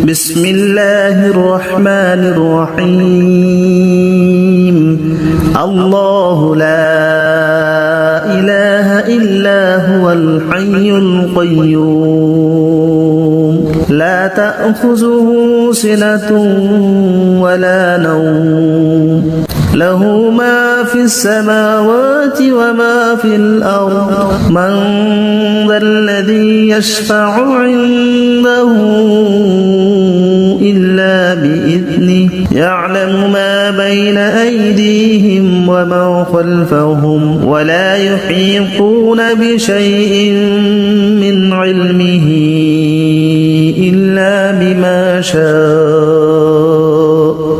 بسم الله الرحمن الرحيم الله لا إله إلا هو الحي القيوم لا تأخذه سنة ولا نوم له ما في السماوات وما في الأرض من ذا الذي يشفع عنده إلا بإذنه يعلم ما بين أيديهم وما خلفهم ولا يحيطون بشيء من علمه إلا بما شاء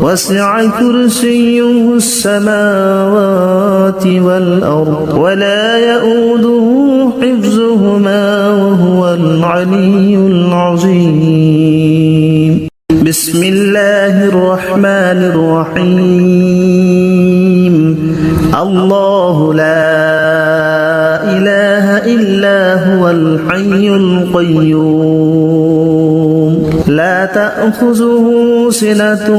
وسع كرسيه السماوات والأرض ولا يؤوده حفظهما وهو العلي العظيم بسم الله الرحمن الرحيم الله لا إله إلا هو الحي القيوم لا تأخذه سنة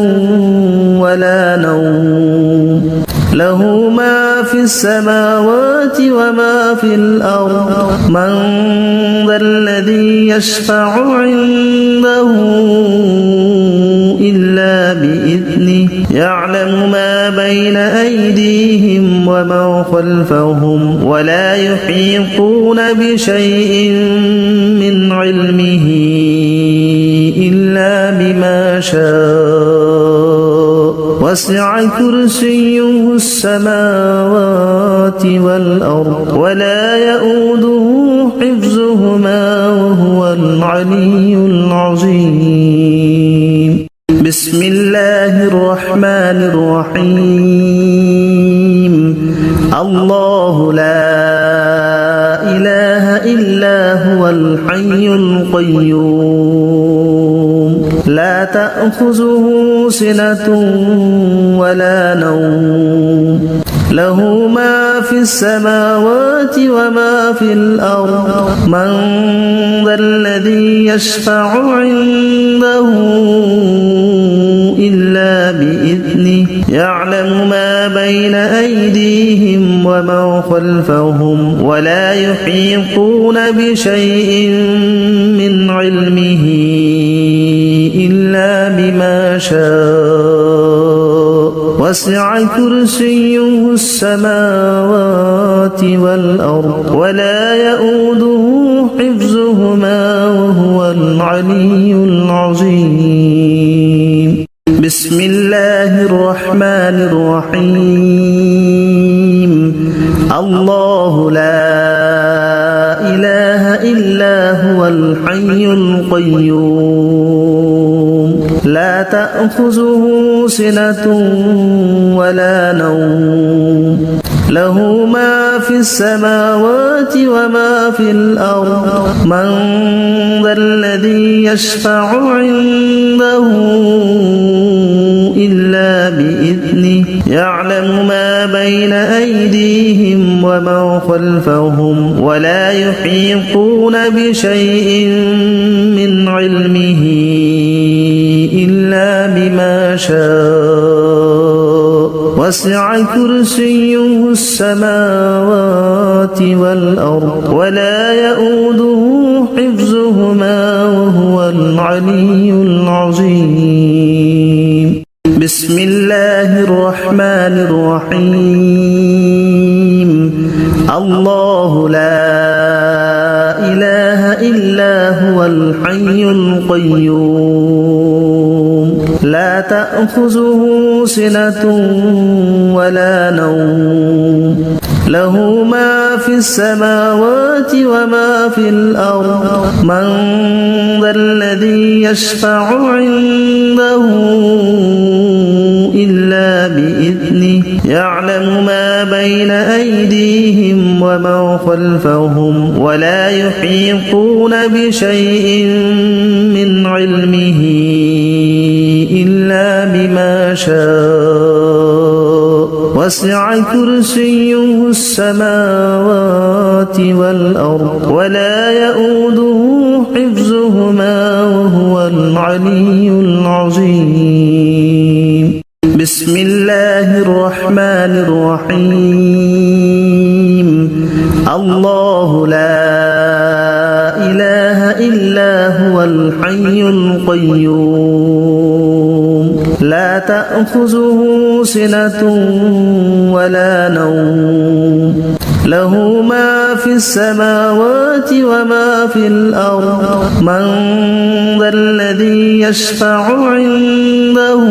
ولا نوم له ما في السماوات وما في الأرض من ذا الذي يشفع عنده إلا بإذنه يعلم ما بين أيديهم وما خلفهم ولا يحيطون بشيء من علمه إلا بما شاء وسع كرسيه السماوات والأرض ولا يؤوده حفظهما وهو العلي العظيم بسم الله الرحمن الرحيم الله لا إله إلا هو الحي القيوم لا تأخذه سنة ولا نوم له ما في السماوات وما في الأرض من ذا الذي يشفع عنده إلا بإذنه يعلم ما بين أيديهم وما خلفهم ولا يحيطون بشيء من علمه إلا بما شاء وسع كرسيه السماوات والأرض ولا يؤوده حفظهما وهو العلي العظيم بسم الله الرحمن الرحيم الله لا إله إلا هو الحي القيوم لا تأخذه سنة ولا نوم له ما في السماوات وما في الأرض من ذا الذي يشفع عنده إلا بإذنه يعلم ما بين أيديهم وما خلفهم ولا يحيطون بشيء من علمه إلا بما شاء وسع كرسيه السماوات والأرض ولا يؤوده حفظهما وهو العلي العظيم بسم الله الرحمن الرحيم الله لا إله إلا هو الحي القيوم لا تأخذه سنة ولا نوم له ما في السماوات وما في الأرض من ذا الذي يشفع عنده إلا بإذنه يعلم ما بين أيديهم وما خلفهم ولا يحيطون بشيء من علمه إلا بما شاء وسع كرسيه السماوات والأرض ولا يؤوده حفظهما وهو العلي العظيم. بسم الله الرحمن الرحيم. الله لا إله إلا هو الحي القيوم لا تأخذه سنة ولا نوم له ما في السماوات وما في الأرض من ذا الذي يشفع عنده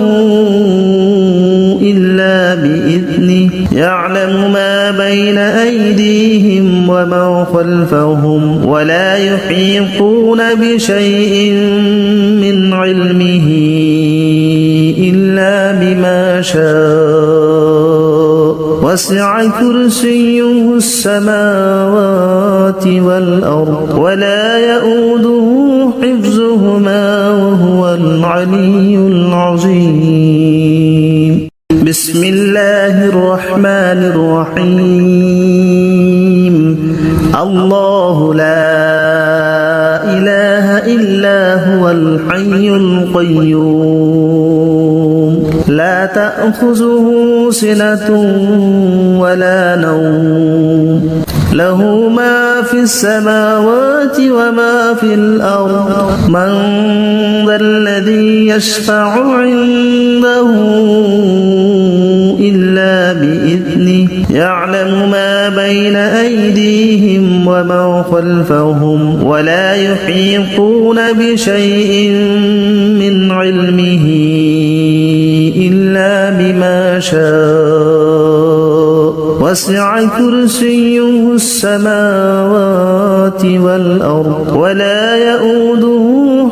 إلا بإذنه يعلم ما بين أيديهم وما خلفهم ولا يحيطون بشيء من علمه إلا بما شاء وسع كرسيه السماوات والأرض ولا يؤوده حفظهما وهو العلي العظيم. بسم الله الرحمن الرحيم. الله لا إله إلا هو الحي القيوم لا تأخذه سنة ولا نوم له ما في السماوات وما في الأرض من ذا الذي يشفع عنده إلا بإذنه يعلم ما بين أيديهم وما خلفهم ولا يحيطون بشيء من علمه إلا بما شاء وسع كرسيه السماوات والأرض ولا يؤوده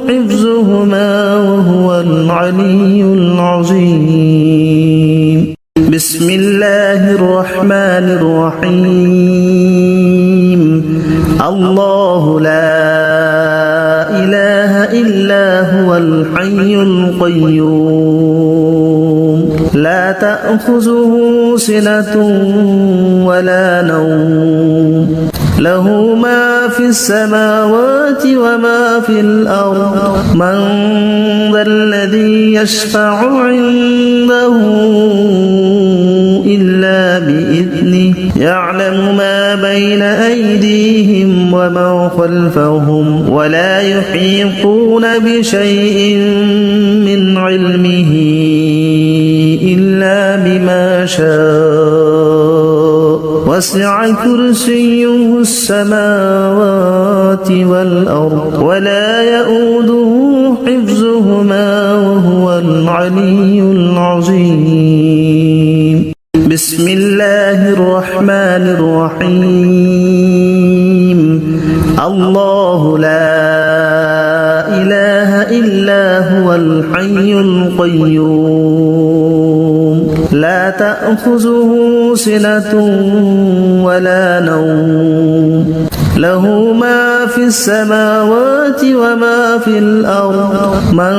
حفظهما وهو العلي العظيم. بسم الله الرحمن الرحيم. الله لا إله إلا هو الحي القيوم لا تأخذه سنة ولا نوم له ما في السماوات وما في الأرض من ذا الذي يشفع عنده إلا بإذنه يعلم ما بين أيديهم وما خلفهم ولا يحيطون بشيء من علمه إلا بما شاء وسع كرسيه السماوات والأرض ولا يؤوده حفظهما وهو العلي العظيم. بسم الله الرحمن الرحيم. الله لا إله إلا هو الحي القيوم لا تأخذه سنة ولا نوم له ما في السماوات وما في الأرض من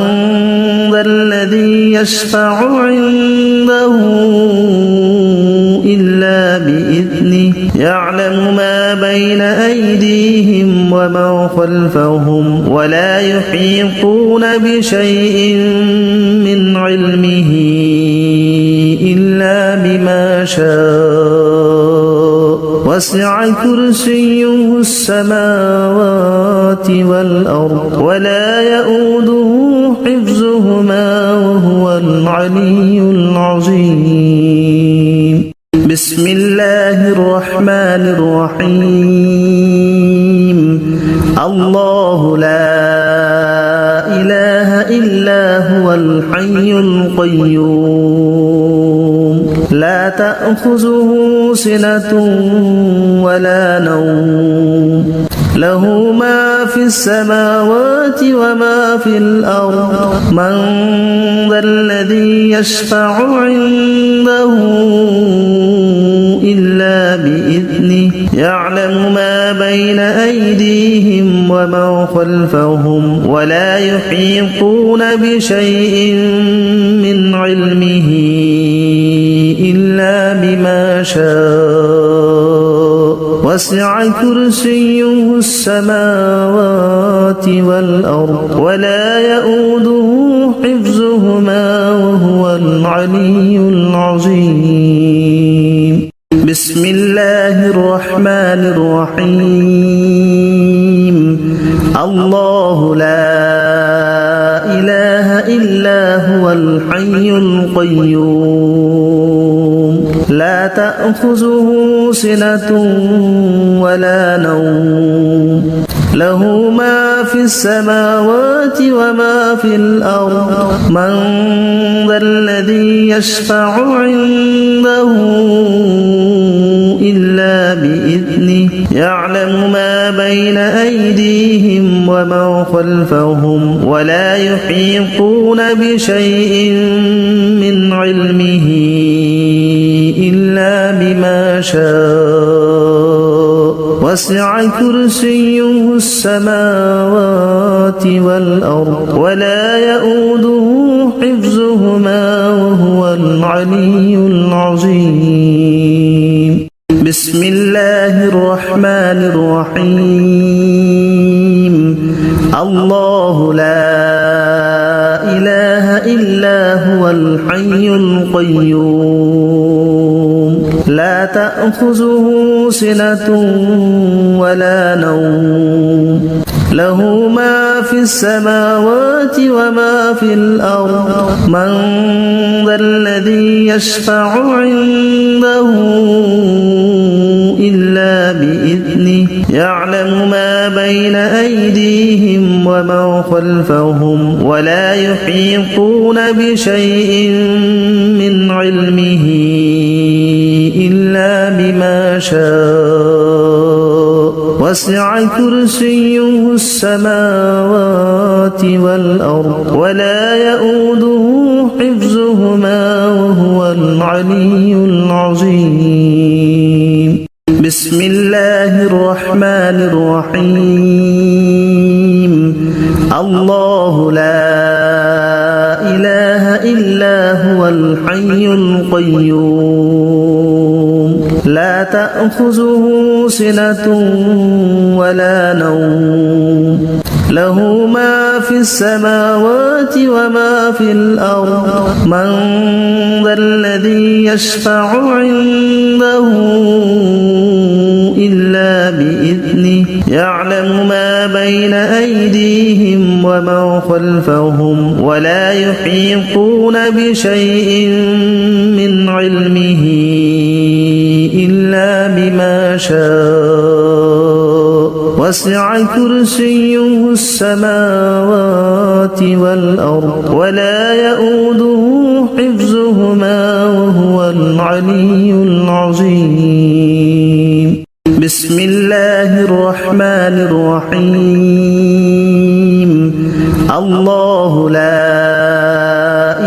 ذا الذي يشفع عنده إلا بإذنه يعلم ما بين أيديهم وما خلفهم ولا يحيطون بشيء من علمه إلا بما شاء وسع كرسيه السماوات والأرض ولا يؤوده حفظهما وهو العلي العظيم. بسم الله الرحمن الرحيم. الله لا إله إلا هو الحي القيوم لا تأخذه سنة ولا نوم له ما في السماوات وما في الأرض من ذا الذي يشفع عنده إلا بإذنه يعلم ما بين أيديهم وما خلفهم ولا يحيطون بشيء من علمه إلا بما شاء وسع كرسيه السماوات والأرض ولا يؤوده حفظهما وهو العلي العظيم بسم الله الرحمن الرحيم الله لا إله إلا هو الحي القيوم لا تأخذه سنة ولا نوم له ما في السماوات وما في الأرض من ذا الذي يشفع عنده إلا بإذنه يعلم ما بين أيديهم وما خلفهم ولا يحيطون بشيء من علمه إلا بما شاء وسع كرسيه السماوات والأرض ولا يؤوده حفظهما وهو العلي العظيم بسم الله الرحمن الرحيم الله لا إله إلا هو الحي القيوم لا تأخذه سنة ولا نوم له ما في السماوات وما في الأرض من ذا الذي يشفع عنده إلا بإذنه يعلم ما بين أيديهم وما خلفهم ولا يحيطون بشيء من علمه إلا بما شاء وسع كرسيه السماوات والأرض ولا يؤوده حفظهما وهو العلي العظيم بسم الله الرحمن الرحيم الله لا إله إلا هو الحي القيوم لا تأخذه سنة ولا نوم له ما في السماوات وما في الأرض من ذا الذي يشفع عنده إلا بإذنه يعلم ما بين أيديهم وما خلفهم ولا يحيطون بشيء من علمه إلا بما شاء وسع كرسيه السماوات والأرض ولا يؤوده حفظهما وهو العلي العظيم بسم الله الرحمن الرحيم الله لا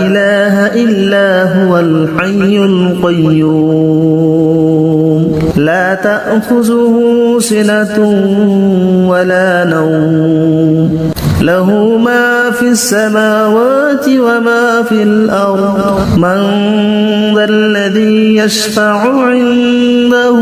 إله إلا هو الحي القيوم لا تأخذه سنة ولا نوم له ما في السماوات وما في الأرض من ذا الذي يشفع عنده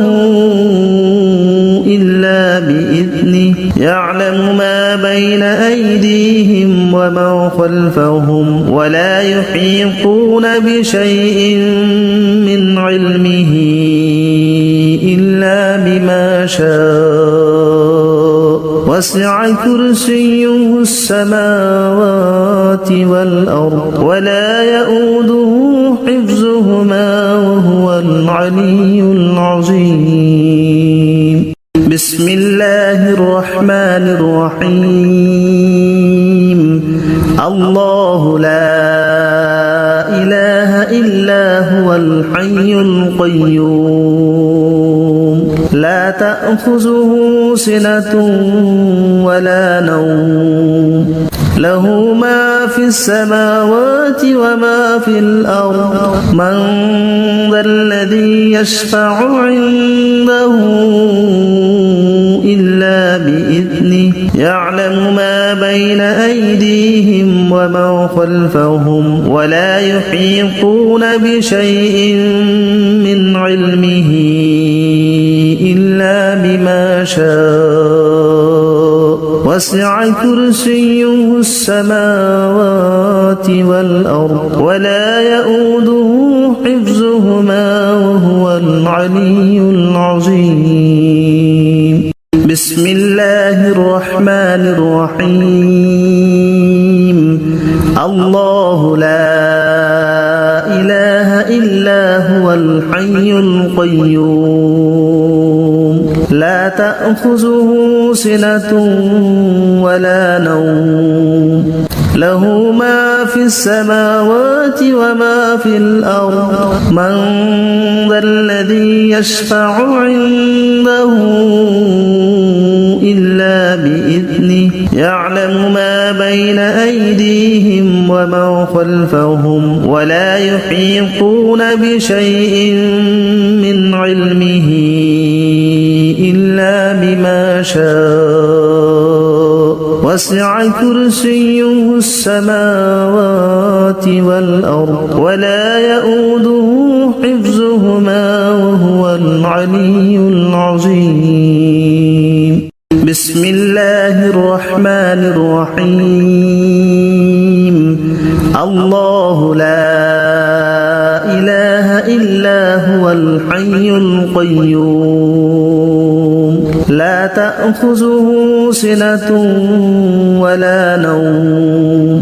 إلا بإذنه يعلم ما بين أيديهم وما خلفهم ولا يحيطون بشيء من علمه إلا بما شاء وسع كرسيه السماوات والأرض ولا يؤوده حفظهما وهو العلي العظيم بسم الله الرحمن الرحيم الله لا إله إلا هو الحي القيوم لا تأخذه سنة ولا نوم له ما في السماوات وما في الأرض من ذا الذي يشفع عنده إلا بإذنه يعلم ما بين أيديهم وما ومن خلفهم ولا يحيطون بشيء من علمه إلا بما شاء وسع كرسيه السماوات والأرض ولا يؤوده حفظهما وهو العلي العظيم. بسم الله الرحمن الرحيم. الله لا إله إلا هو الحي القيوم لا تأخذه سنة ولا نوم له ما في السماوات وما في الأرض من ذا الذي يشفع عنده إلا بإذنه يعلم ما بين أيديهم وما خلفهم ولا يحيطون بشيء من علمه إلا بما شاء وسع كرسيه السماوات والأرض ولا يؤوده حفظهما وهو العلي العظيم. بسم الله الرحمن الرحيم. الله لا إله إلا هو الحي القيوم لا تأخذه سنة ولا نوم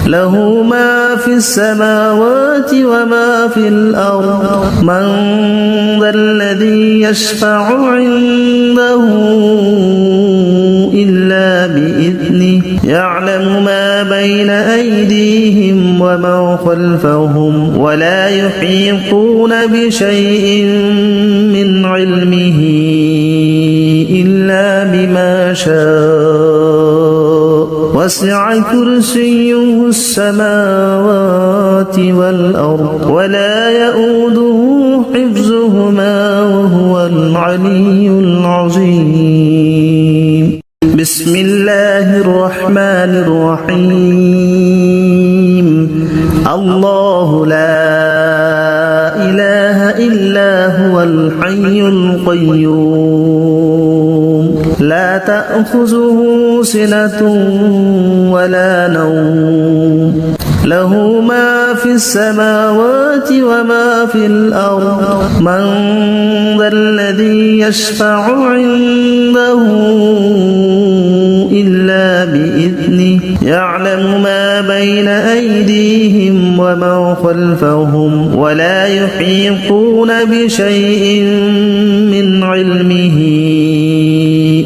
له ما في السماوات وما في الأرض من ذا الذي يشفع عنده إلا بإذنه يعلم ما بين أيديهم وما خلفهم ولا يحيطون بشيء من علمه إلا بما شاء وسع كرسيه السماوات والأرض ولا يؤوده حفظهما وهو العلي العظيم. بسم الله الرحمن الرحيم. الله لا إله إلا هو الحي القيوم لا تأخذه سنة ولا نوم له ما في السماوات وما في الأرض من ذا الذي يشفع عنده إلا بإذنه يعلم ما بين أيديهم وما خلفهم ولا يحيطون بشيء من علمه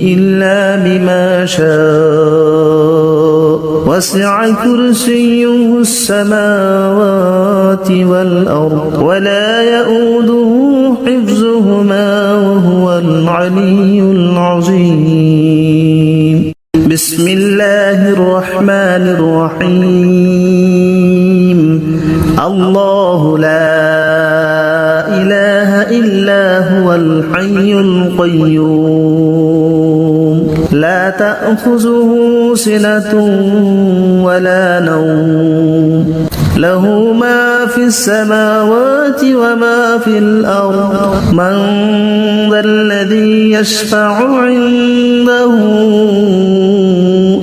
إلا بما شاء وسع كرسيه السماوات والأرض ولا يؤوده حفظهما وهو العلي العظيم. بسم الله الرحمن الرحيم. الله لا إله إلا هو الحي القيوم لا تأخذه سنة ولا نوم له ما في السماوات وما في الأرض من ذا الذي يشفع عنده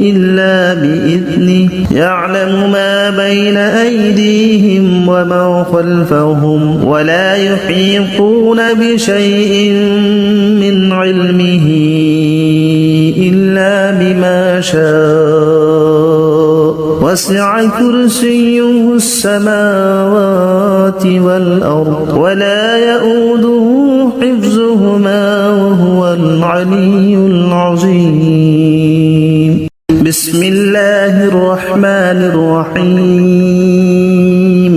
إلا بإذنه يعلم ما بين أيديهم وما خلفهم ولا يحيطون بشيء من علمه إلا بما شاء وسع كرسيه السماوات والأرض ولا يؤوده حفظهما وهو العلي العظيم. بسم الله الرحمن الرحيم.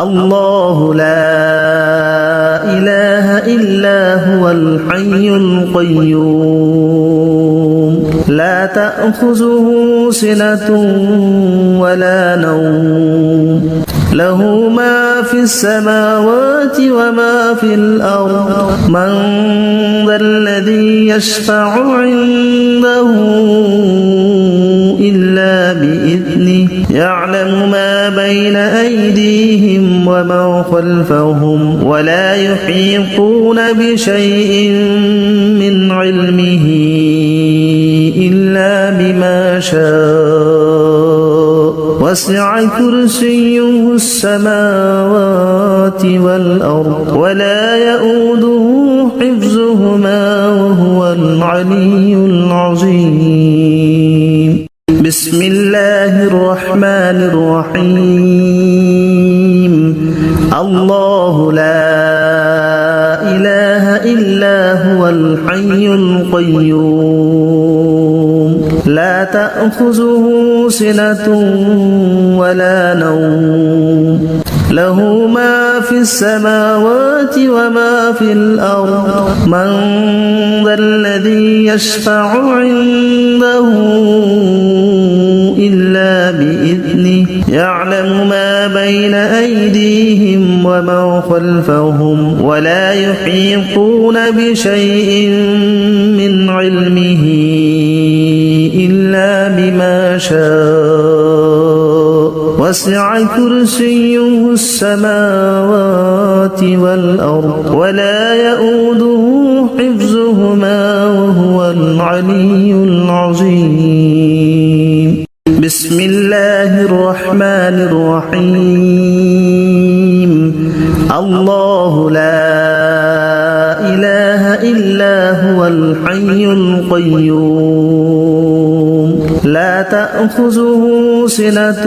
الله لا إله إلا هو الحي القيوم لا تأخذه سنة ولا نوم له ما في السماوات وما في الأرض من ذا الذي يشفع عنده إلا بإذنه يعلم ما بين أيديهم وما خلفهم ولا يحيطون بشيء من علمه إلا بما شاء وسع كرسيه السماوات والأرض ولا يؤوده حفظهما وهو العلي العظيم بسم الله الرحمن الرحيم الله لا إله إلا هو الحي القيوم لا تأخذه سنة ولا نوم له ما في السماوات وما في الأرض من ذا الذي يشفع عنده إلا بإذنه يعلم ما بين أيديهم وما خلفهم ولا يحيطون بشيء من علمه إلا بما شاء وسع كرسيه السماوات والأرض ولا يؤوده حفظهما وهو العلي العظيم بسم الله الرحمن الرحيم الله لا إله إلا هو الحي القيوم لا تأخذه سنة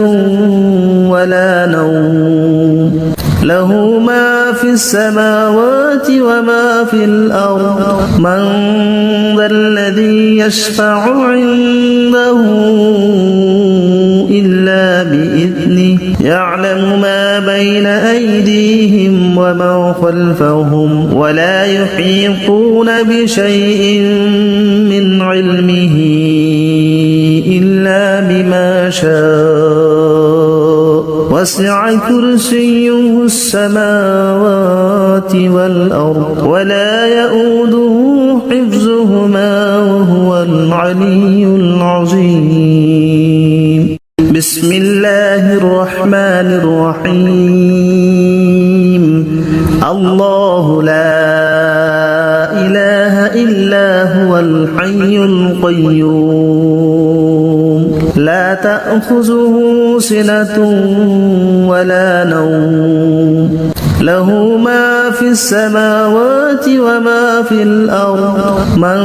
ولا نوم له ما في السماوات وما في الأرض من ذا الذي يشفع عنده إلا بإذنه يعلم ما بين أيديهم وما خلفهم ولا يحيطون بشيء من علمه إلا بما شاء وسع كرسيه السماوات والأرض ولا يؤوده حفظهما وهو العلي العظيم بسم الله الرحمن الرحيم الله لا إله إلا هو الحي القيوم لا تأخذه سنة ولا نوم له ما في السماوات وما في الأرض من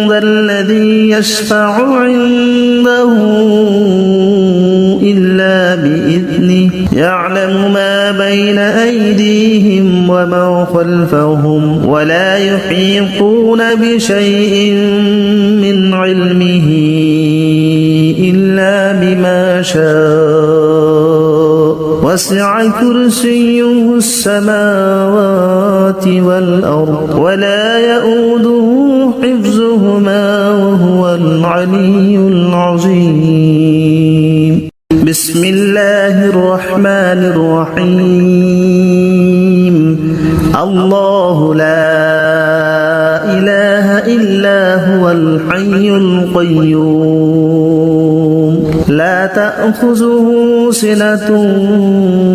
ذا الذي يشفع عنده إلا بإذنه يعلم ما بين أيديهم وما خلفهم ولا يحيطون بشيء من علمه إلا بما شاء وسع كرسيه السماوات والأرض ولا يؤوده حفظهما وهو العلي العظيم بسم الله الرحمن الرحيم الله لا إله إلا هو الحي القيوم لا تأخذه سنة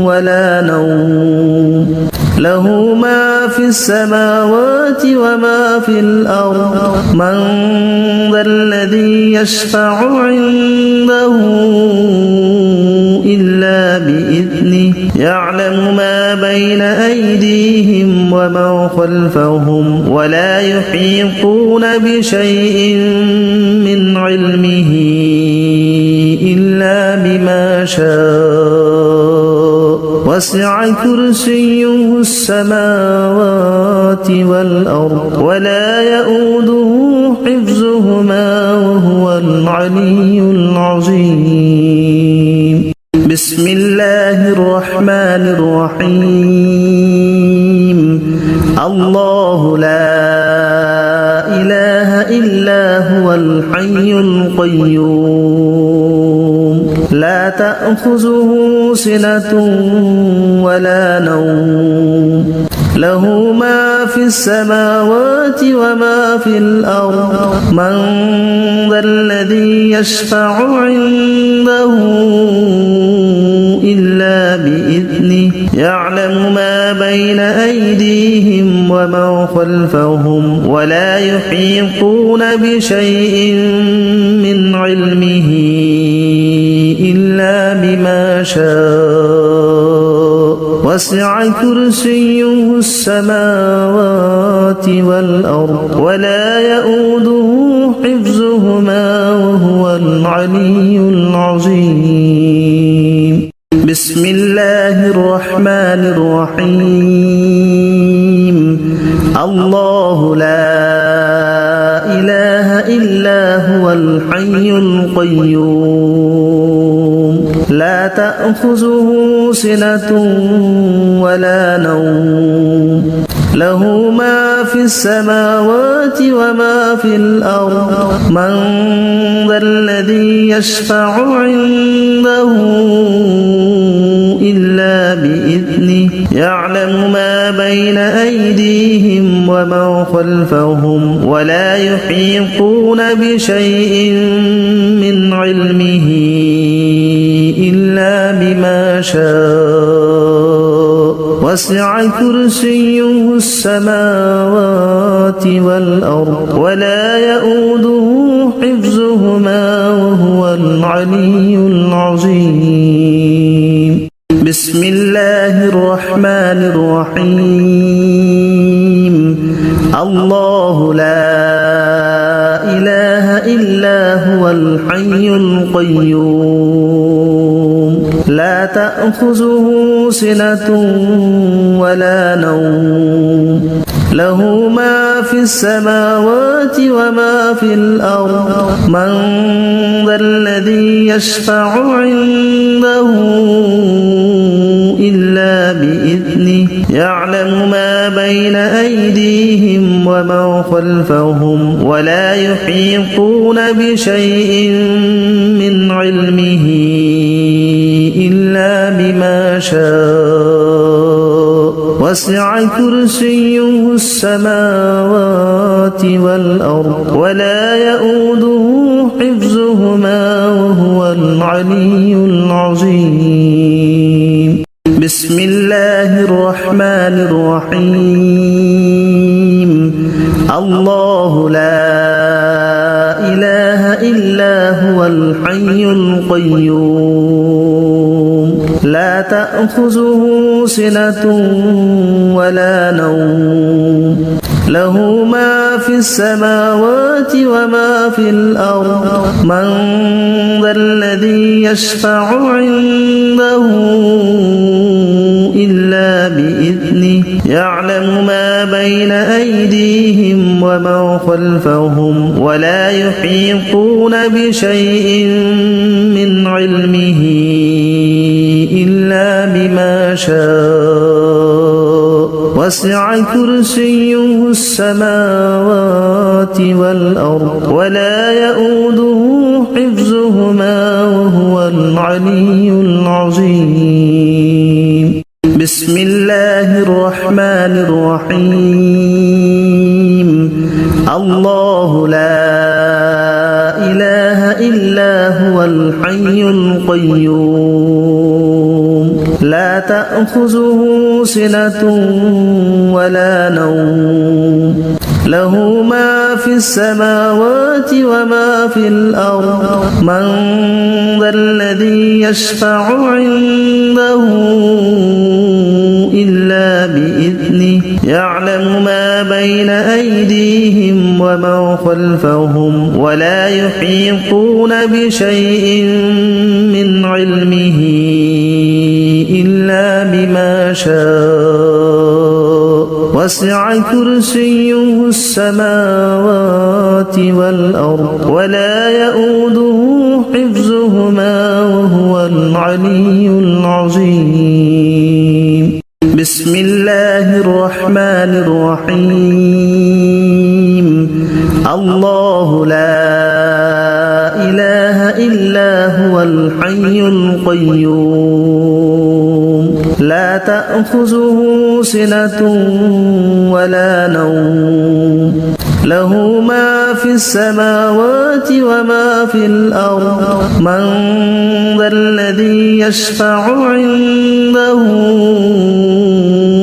ولا نوم له ما في السماوات وما في الأرض من ذا الذي يشفع عنده إلا بإذنه يعلم ما بين أيديهم وما خلفهم ولا يحيطون بشيء من علمه إلا بما شاء وسع كرسيه السماوات والأرض ولا يؤوده حفظهما وهو العلي العظيم بسم الله الرحمن الرحيم الله لا إله إلا هو الحي القيوم لا تأخذه سنة ولا نوم له ما في السماوات وما في الأرض من ذا الذي يشفع عنده إلا بإذنه يعلم ما بين أيديهم وما خلفهم ولا يحيطون بشيء من علمه إلا بما شاء وسع كرسيه السماوات والأرض ولا يؤوده حفظهما وهو العلي العظيم بسم الله الرحمن الرحيم الله لا إله إلا هو الحي القيوم لا تأخذه سنة ولا نوم له ما في السماوات وما في الأرض من ذا الذي يشفع عنده إلا بإذنه يعلم ما بين أيديهم وما خلفهم ولا يحيطون بشيء من علمه إلا بما شاء وسع كرسيه السماوات والأرض ولا يؤوده حفظهما وهو العلي العظيم بسم الله الرحمن الرحيم الله لا إله إلا هو الحي القيوم لا تأخذه سنة ولا نوم له ما في السماوات وما في الأرض من ذا الذي يشفع عنده إلا بإذنه يعلم ما بين أيديهم وما خلفهم ولا يحيطون بشيء من علمه إلا بما شاء وسع كرسيه السماوات والأرض ولا يؤوده حفظهما وهو العلي العظيم بسم الله الرحمن الرحيم الله لا إله إلا هو الحي القيوم لا تأخذه سنة ولا نوم له ما في السماوات وما في الأرض من ذا الذي يشفع عنده إلا بإذنه يعلم ما بين أيديهم وما خلفهم ولا يحيطون بشيء من علمه إلا بما شاء وسع كرسيه السماوات والأرض ولا يؤوده حفظهما وهو العلي العظيم بسم الله الرحمن الرحيم الله لا إله إلا هو الحي القيوم لا تأخذه سنة ولا نوم له ما في السماوات وما في الأرض من ذا الذي يشفع عنده إلا بإذنه يعلم ما بين أيديهم وما خلفهم ولا يحيطون بشيء من علمه إلا بما شاء وسع كرسيه السماوات والأرض ولا يؤوده حفظهما وهو العلي العظيم بسم الله الرحمن الرحيم الله لا إله إلا هو الحي القيوم لا تأخذه سنة ولا نوم له ما في السماوات وما في الأرض من ذا الذي يشفع عنده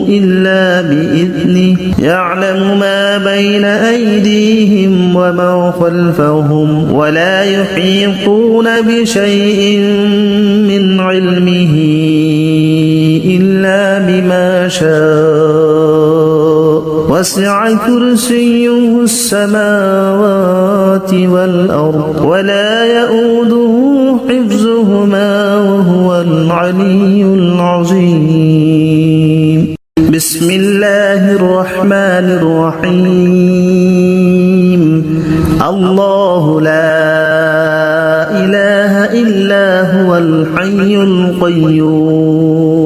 إلا بإذنه يعلم ما بين أيديهم وما خلفهم ولا يحيطون بشيء من علمه إلا بما شاء وسع كرسيه السماوات والأرض ولا يؤوده حفظهما وهو العلي العظيم بسم الله الرحمن الرحيم الله لا إله إلا هو الحي القيوم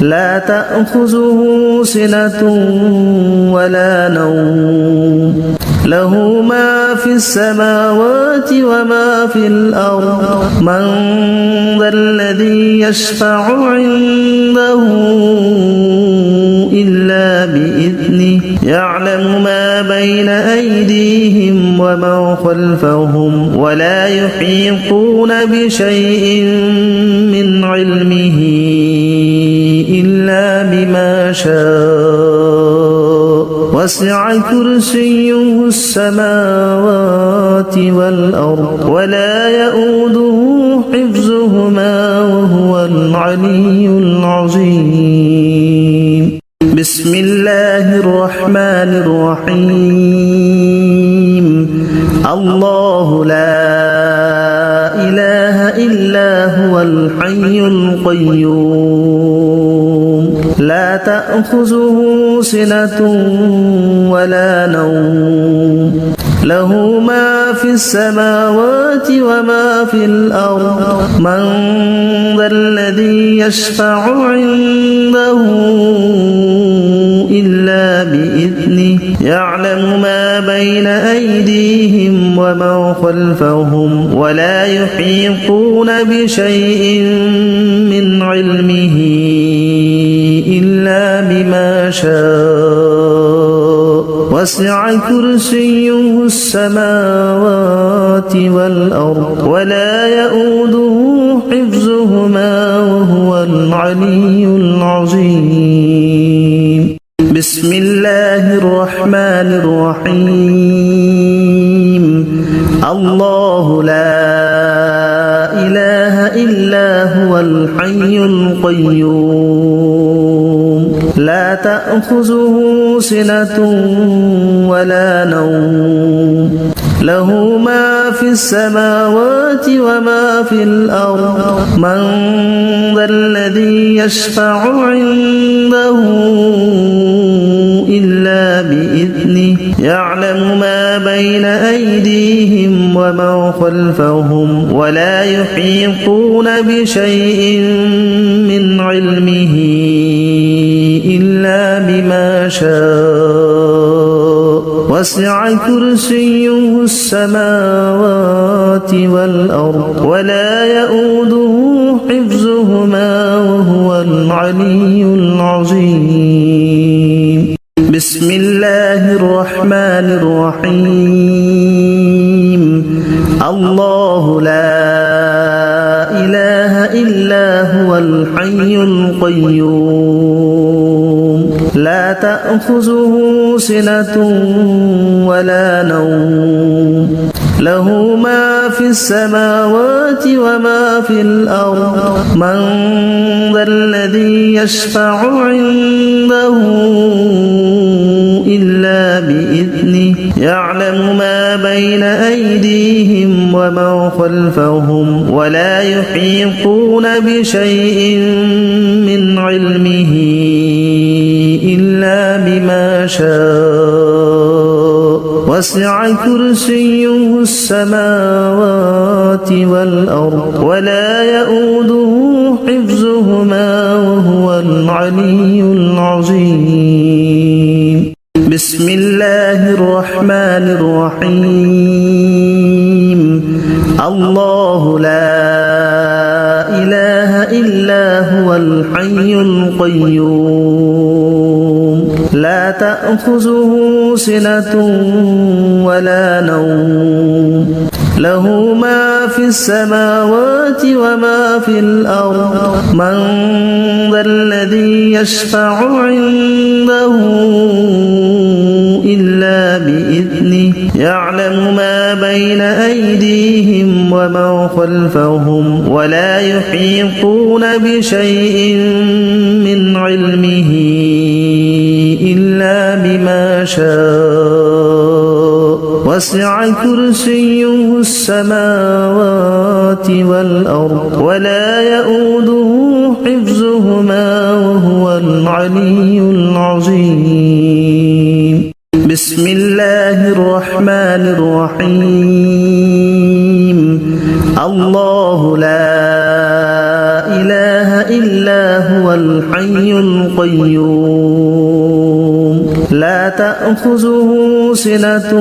لا تأخذه سنة ولا نوم له ما في السماوات وما في الأرض من ذا الذي يشفع عنده إلا بإذنه يعلم ما بين أيديهم وما خلفهم ولا يحيطون بشيء من علمه إلا بما شاء وسع كرسيه السماوات والأرض ولا يؤوده حفظهما وهو العلي العظيم بسم الله الرحمن الرحيم الله لا إله إلا هو الحي القيوم لا تأخذه سنة ولا نوم له ما في السماوات وما في الأرض من ذا الذي يشفع عنده إلا بإذنه يعلم ما بين أيديهم وما خلفهم ولا يحيطون بشيء من علمه إلا بما شاء وسع كرسيه السماوات والأرض ولا يؤوده حفظهما وهو العلي العظيم بسم الله الرحمن الرحيم الله لا إله إلا هو الحي القيوم لا تأخذه سنة ولا نوم له ما في السماوات وما في الأرض من ذا الذي يشفع عنده إلا بإذنه يعلم ما بين أيديهم وما خلفهم ولا يحيطون بشيء من علمه إلا بما شاء وسع كرسيه السماوات والأرض ولا يؤوده حفظهما وهو العلي العظيم بسم الله الرحمن الرحيم الله لا إله إلا هو الحي القيوم لا تأخذه سنة ولا نوم له ما في السماوات وما في الأرض من ذا الذي يشفع عنده إلا بإذنه يعلم ما بين أيديهم وما خلفهم ولا يحيطون بشيء من علمه إلا بما شاء وسع كرسيه السماوات والأرض ولا يؤوده حفظهما وهو العلي العظيم بسم الله الرحمن الرحيم الله لا إله إلا إلا هو الحي القيوم لا تأخذه سنة ولا نوم له ما في السماوات وما في الأرض من ذا الذي يشفع عنده إلا بإذنه يعلم ما بين أيديهم وما خلفهم ولا يحيطون بشيء من علمه إلا بما شاء وسع كرسيه السماوات والأرض ولا يؤوده حفظهما وهو العلي العظيم بسم الله الرحمن الرحيم الله لا إله إلا هو الحي القيوم لا تأخذه سنة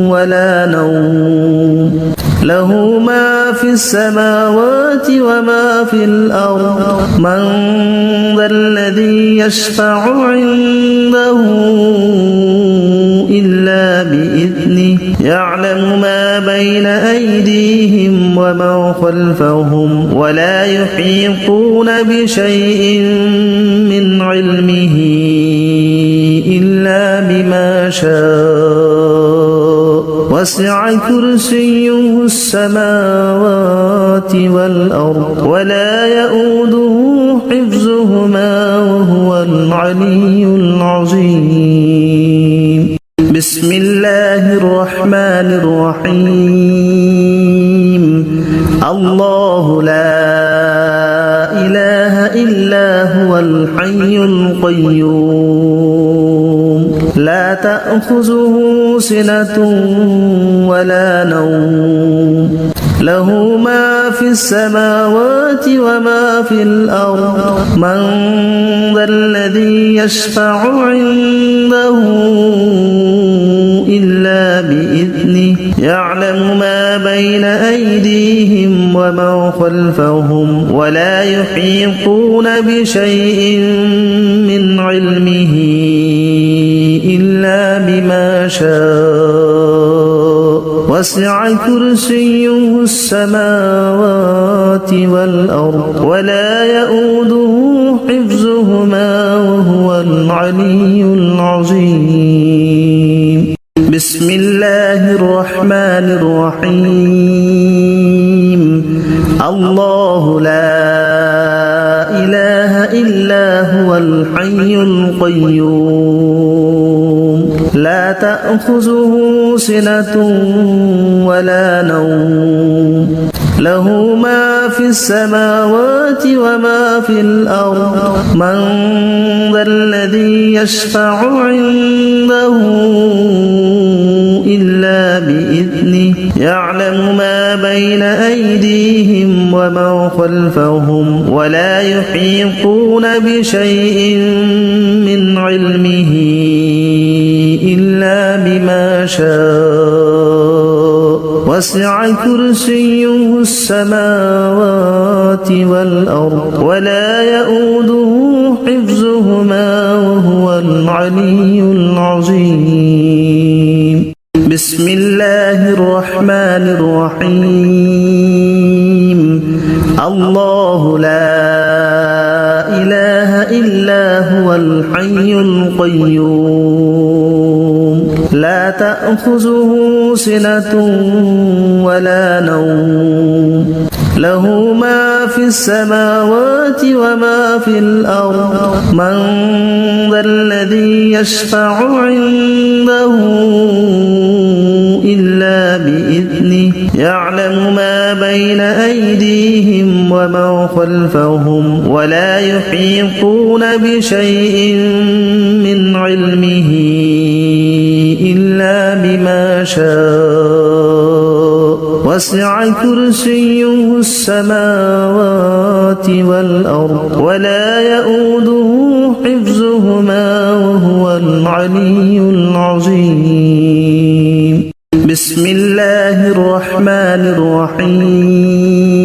ولا نوم له ما في السماوات وما في الأرض من ذا الذي يشفع عنده إلا بإذنه يعلم ما بين أيديهم وما خلفهم ولا يحيطون بشيء من علمه إلا بما شاء وسع كرسيه السماوات والأرض ولا يؤوده حفظهما وهو العلي العظيم بسم الله الرحمن الرحيم الله لا إله إلا هو الحي القيوم لا تأخذه سنة ولا نوم له ما في السماوات وما في الأرض من ذا الذي يشفع عنده إلا بإذنه يعلم ما بين أيديهم وما خلفهم ولا يحيطون بشيء من علمه إلا بما شاء وسع كرسيه السماوات والأرض ولا يؤوده حفظهما وهو العلي العظيم بسم الله الرحمن الرحيم الله لا إله إلا هو الحي القيوم لا تأخذه سنة ولا نوم له ما في السماوات وما في الأرض من ذا الذي يشفع عنده إلا بإذنه يعلم ما بين أيديهم وما خلفهم ولا يحيطون بشيء من علمه إلا بما شاء وسع كرسيه السماوات والأرض ولا يؤوده حفظهما وهو العلي العظيم بسم الله الرحمن الرحيم الله لا إله إلا هو الحي القيوم لا تأخذه سنة ولا نوم له ما في السماوات وما في الأرض من ذا الذي يشفع عنده إلا بإذنه يعلم ما بين أيديهم وما خلفهم ولا يحيطون بشيء من علمه إلا بما شاء وسع كرسيه السماوات والأرض ولا يؤوده حفظهما وهو العلي العظيم بسم الله الرحمن الرحيم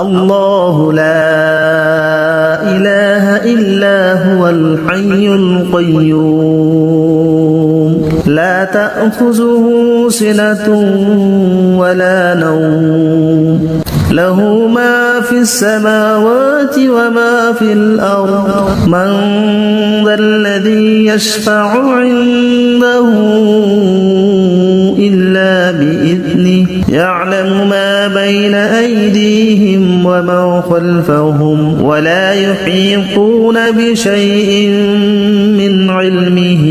الله لا إله إلا هو الحي القيوم لا تأخذه سنة ولا نوم له ما في السماوات وما في الأرض من ذا الذي يشفع عنده إلا بإذنه يعلم ما بين أيديهم وما خلفهم ولا يحيطون بشيء من علمه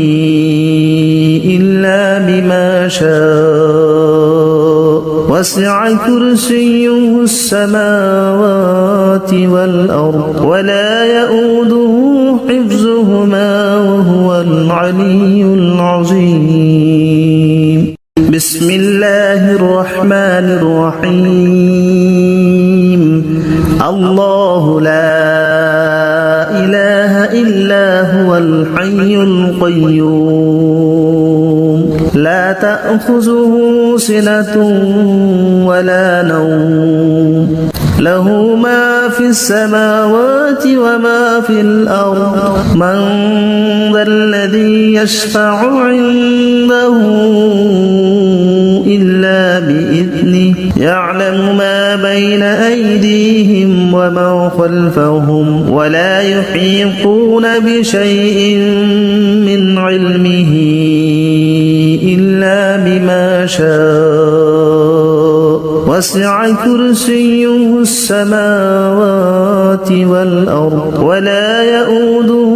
إلا بما شاء وسع كرسيه السماوات والأرض ولا يؤوده حفظهما وهو العلي العظيم بسم الله الرحمن الرحيم الله لا إله إلا هو الحي القيوم لا تأخذه سنة ولا نوم له ما في السماوات وما في الأرض من ذا الذي يشفع عنده إلا بإذنه يعلم ما بين أيديهم وما خلفهم ولا يحيطون بشيء من علمه إلا بما شاء وسع كرسيه السماوات والأرض ولا يؤوده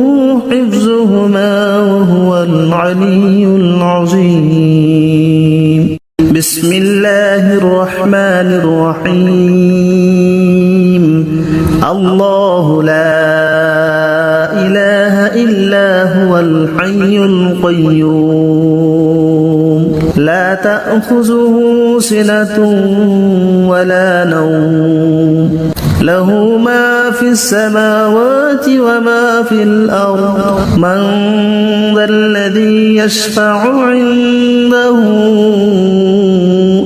حفظهما وهو العلي العظيم بسم الله الرحمن الرحيم الله لا إله إلا هو الحي القيوم لا تأخذه سنة ولا نوم له ما في السماوات وما في الأرض من ذا الذي يشفع عنده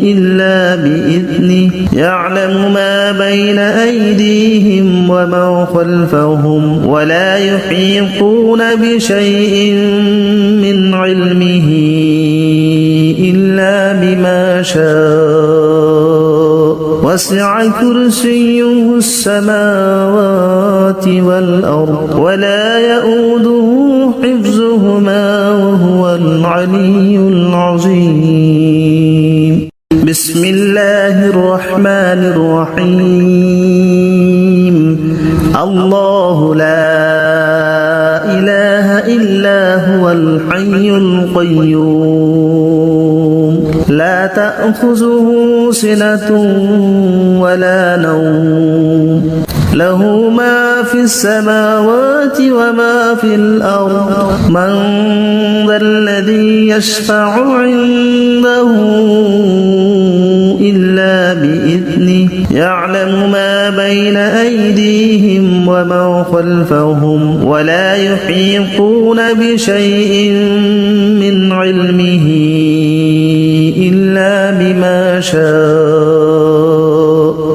إلا بإذنه يعلم ما بين أيديهم وما خلفهم ولا يحيطون بشيء من علمه إلا بما شاء وسع كرسيه السماوات والأرض ولا يؤوده حفظهما وهو العلي العظيم بسم الله الرحمن الرحيم الله لا إله إلا هو الحي القيوم لا تأخذه سنة ولا نوم له ما في السماوات وما في الأرض من ذا الذي يشفع عنده إلا بإذنه يعلم ما بين أيديهم وما خلفهم ولا يحيطون بشيء من علمه إلا بما شاء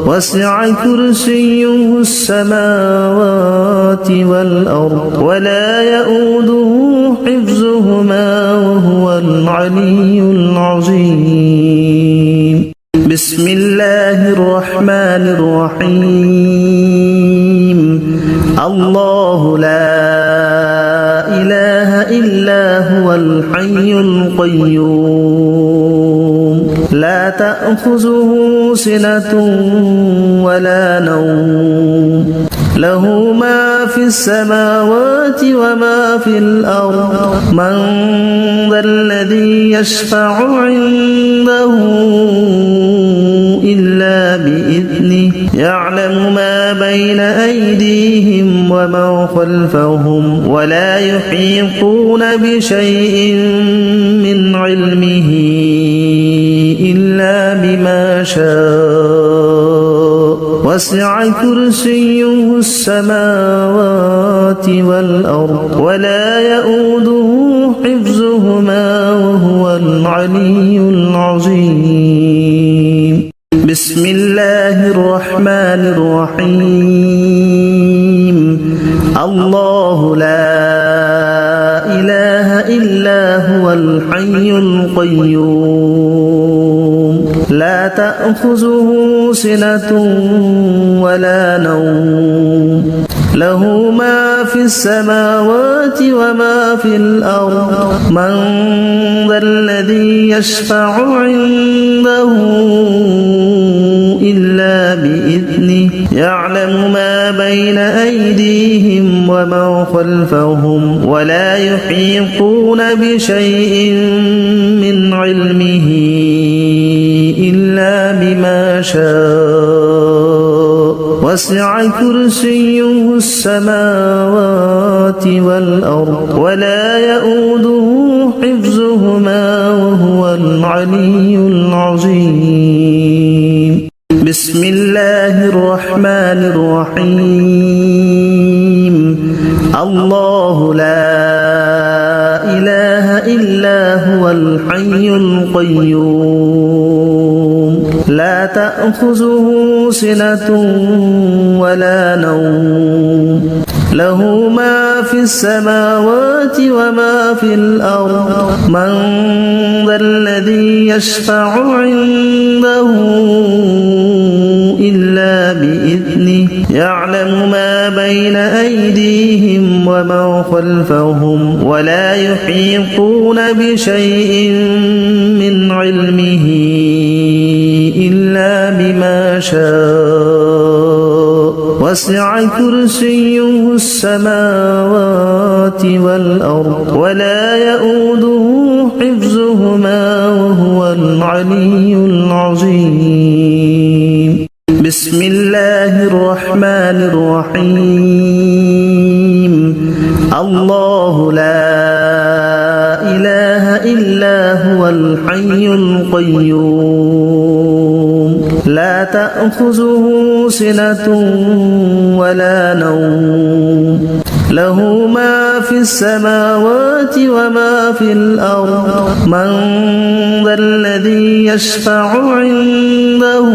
وسع كرسيه السماوات والأرض ولا يؤوده حفظهما وهو العلي العظيم بسم الله الرحمن الرحيم الله لا إله إلا هو الحي القيوم لا تأخذه سنة ولا نوم له ما في السماوات وما في الأرض من ذا الذي يشفع عنده إلا بإذنه يعلم ما بين أيديهم وما خلفهم ولا يحيطون بشيء من علمه إلا بما شاء وسع كرسيه السماوات والأرض ولا يؤوده حفظهما وهو العلي العظيم بسم الله الرحمن الرحيم الله لا إله إلا هو الحي القيوم لا تأخذه سنة ولا نوم له ما في السماوات وما في الأرض من ذا الذي يشفع عنده إلا بإذنه يعلم ما بين أيديهم وما خلفهم ولا يحيطون بشيء من علمه إلا بما شاء وسع كرسيه السماوات والأرض ولا يؤوده حفظهما وهو العلي العظيم بسم الله الرحمن الرحيم الله لا إله إلا هو الحي القيوم لا تأخذه سنة ولا نوم له ما في السماوات وما في الأرض من ذا الذي يشفع عنده إلا بإذنه يعلم ما بين أيديهم وما خلفهم ولا يحيطون بشيء من علمه إلا بما شاء وسع كرسيه السماوات والأرض ولا يؤوده حفظهما وهو العلي العظيم بسم الله الرحمن الرحيم الله لا إله إلا هو الحي القيوم لا تأخذه سنة ولا نوم له ما في السماوات وما في الأرض من ذا الذي يشفع عنده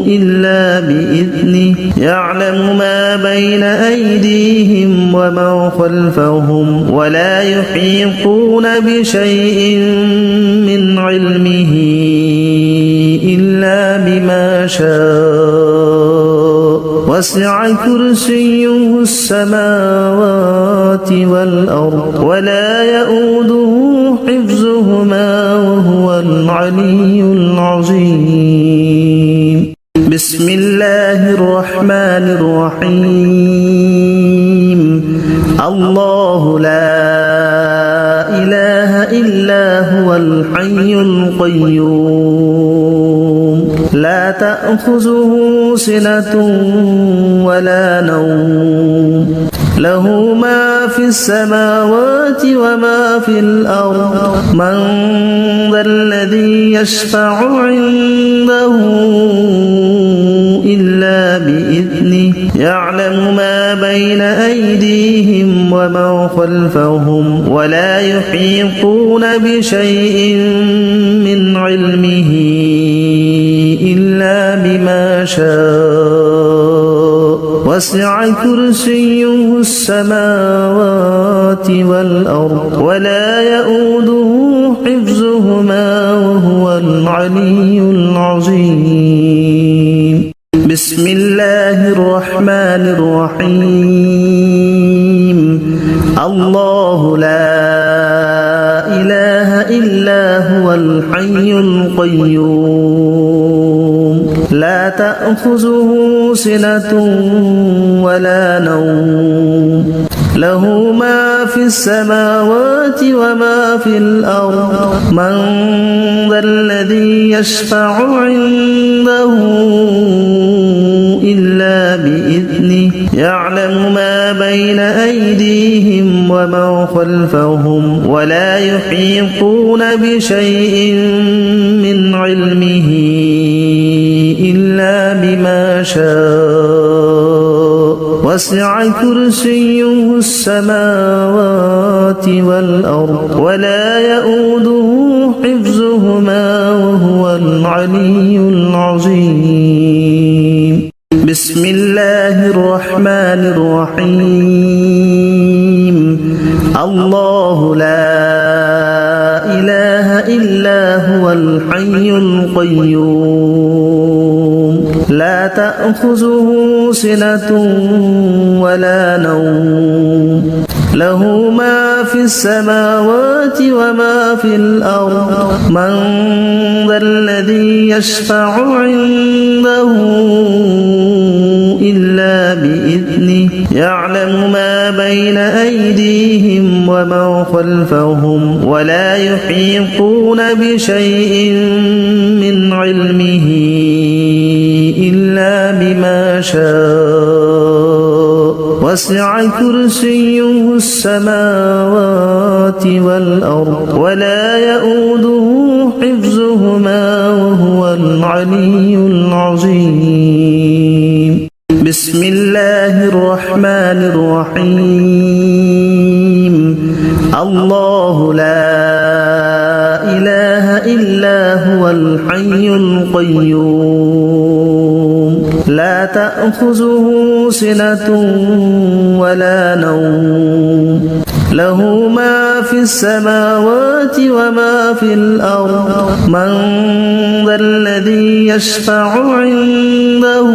إلا بإذنه يعلم ما بين أيديهم وما خلفهم ولا يحيطون بشيء من علمه إلا بما شاء وسع كرسيه السماوات والأرض ولا يؤوده حفظهما وهو العلي العظيم بسم الله الرحمن الرحيم الله لا إله إلا هو الحي القيوم لا تأخذه سنة ولا نوم له ما في السماوات وما في الأرض من ذا الذي يشفع عنده إلا بإذنه يعلم ما بين أيديهم وما خلفهم ولا يحيطون بشيء من علمه إلا بما شاء وسع كرسيه السماوات والأرض ولا يؤوده حفظهما وهو العلي العظيم بسم الله الرحمن الرحيم الله لا إله إلا هو الحي القيوم لا تأخذه سنة ولا نوم له ما في السماوات وما في الأرض من ذا الذي يشفع عنده إلا بإذنه يعلم ما بين أيديهم وما خلفهم ولا يحيطون بشيء من علمه إلا بما شاء وسع كرسيه السماوات والأرض ولا يؤوده حفظهما وهو العلي العظيم بسم الله الرحمن الرحيم الله لا إله إلا هو الحي القيوم لا تأخذه سنة ولا نوم له ما في السماوات وما في الأرض من ذا الذي يشفع عنده إلا بإذنه يعلم ما بين أيديهم وما خلفهم ولا يحيطون بشيء من علمه إلا بما شاء وسع كرسيه السماوات والأرض ولا يؤوده حفظهما وهو العلي العظيم بسم الله الرحمن الرحيم الله لا إله إلا هو الحي القيوم لا تأخذه سنة ولا نوم له ما في السماوات وما في الأرض من ذا الذي يشفع عنده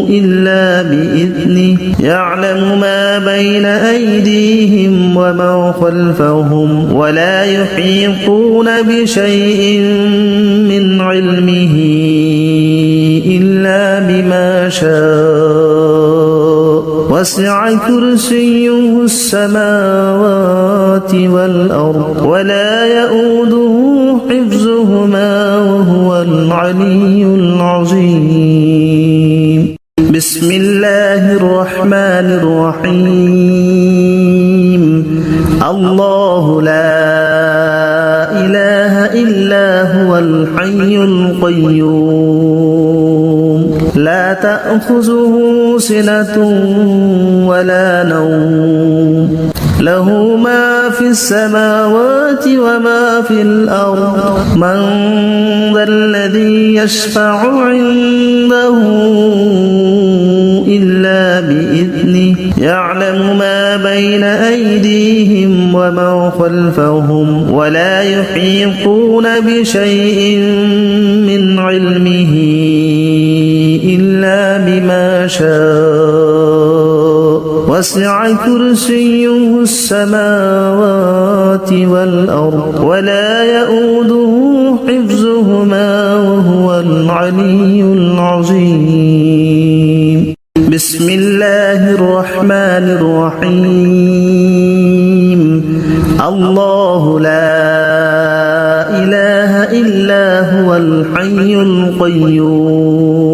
إلا بإذنه يعلم ما بين أيديهم وما خلفهم ولا يحيطون بشيء من علمه إلا بما شاء وسع كرسيه السماوات والأرض ولا يؤوده حفظهما وهو العلي العظيم بسم الله الرحمن الرحيم الله لا إله إلا هو الحي القيوم لا تأخذه سنة ولا نوم له ما في السماوات وما في الأرض من ذا الذي يشفع عنده إلا بإذنه يعلم ما بين أيديهم وما خلفهم ولا يحيطون بشيء من علمه إلا بما شاء وسع كرسيه السماوات والأرض ولا يؤوده حفظهما وهو العلي العظيم بسم الله الرحمن الرحيم الله لا إله إلا هو الحي القيوم